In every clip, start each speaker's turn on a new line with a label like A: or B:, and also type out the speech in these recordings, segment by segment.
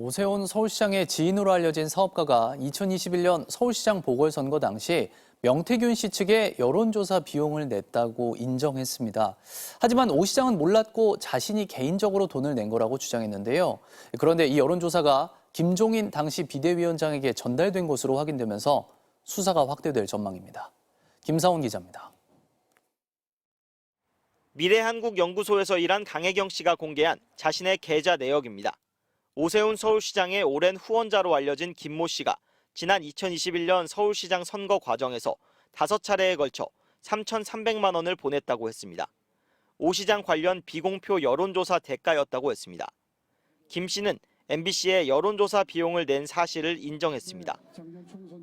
A: 오세훈 서울시장의 지인으로 알려진 사업가가 2021년 서울시장 보궐선거 당시 명태균 씨 측에 여론조사 비용을 냈다고 인정했습니다. 하지만 오 시장은 몰랐고 자신이 개인적으로 돈을 낸 거라고 주장했는데요. 그런데 이 여론조사가 김종인 당시 비대위원장에게 전달된 것으로 확인되면서 수사가 확대될 전망입니다. 김사훈 기자입니다.
B: 미래한국연구소에서 일한 강혜경 씨가 공개한 자신의 계좌 내역입니다. 오세훈 서울시장의 오랜 후원자로 알려진 김모 씨가 지난 2021년 서울시장 선거 과정에서 5차례에 걸쳐 3,300만 원을 보냈다고 했습니다. 오 시장 관련 비공표 여론조사 대가였다고 했습니다. 김 씨는 MBC에 여론조사 비용을 낸 사실을 인정했습니다.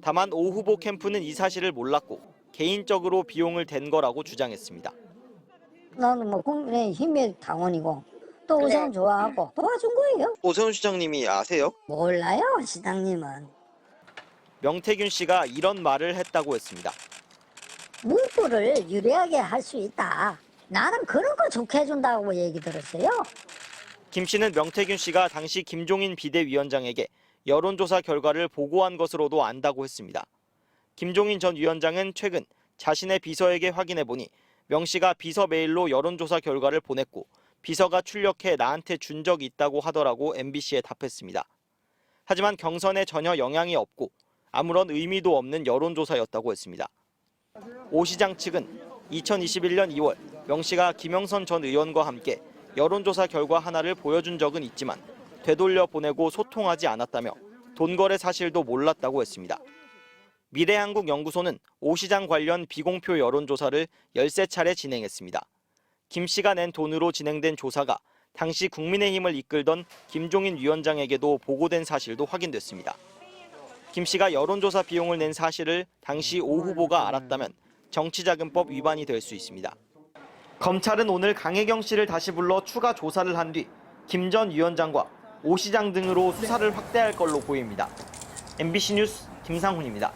B: 다만 오 후보 캠프는 이 사실을 몰랐고 개인적으로 비용을 댄 거라고 주장했습니다.
C: 나는 뭐 국민의힘의 당원이고 또 오세훈 좋아하고 도와준 거예요.
D: 오세훈 시장님이 아세요?
C: 몰라요, 시장님은.
B: 명태균 씨가 이런 말을 했다고 했습니다.
C: 문구를 유리하게 할 수 있다. 나는 그런 거 좋게 해준다고 얘기 들었어요.
B: 김 씨는 명태균 씨가 당시 김종인 비대위원장에게 여론조사 결과를 보고한 것으로도 안다고 했습니다. 김종인 전 위원장은 최근 자신의 비서에게 확인해보니 명 씨가 비서 메일로 여론조사 결과를 보냈고 비서가 출력해 나한테 준 적이 있다고 하더라고 MBC에 답했습니다. 하지만 경선에 전혀 영향이 없고 아무런 의미도 없는 여론조사였다고 했습니다. 오 시장 측은 2021년 2월 명 씨가 김영선 전 의원과 함께 여론조사 결과 하나를 보여준 적은 있지만 되돌려 보내고 소통하지 않았다며 돈 거래 사실도 몰랐다고 했습니다. 미래한국연구소는 오 시장 관련 비공표 여론조사를 13차례 진행했습니다. 김 씨가 낸 돈으로 진행된 조사가 당시 국민의힘을 이끌던 김종인 위원장에게도 보고된 사실도 확인됐습니다. 김 씨가 여론조사 비용을 낸 사실을 당시 오 후보가 알았다면 정치자금법 위반이 될 수 있습니다. 검찰은 오늘 강혜경 씨를 다시 불러 추가 조사를 한 뒤 김 전 위원장과 오 시장 등으로 수사를 확대할 걸로 보입니다. MBC 뉴스 김상훈입니다.